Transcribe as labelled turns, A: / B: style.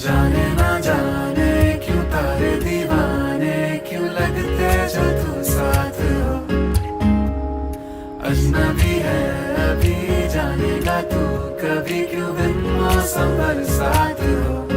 A: जाने ना जाने क्यों तारे दीवाने क्यों लगते जो तू साथ हो। अजनबी है अभी जानेगा तू कभी क्यों बिन मौसम बरसात हो।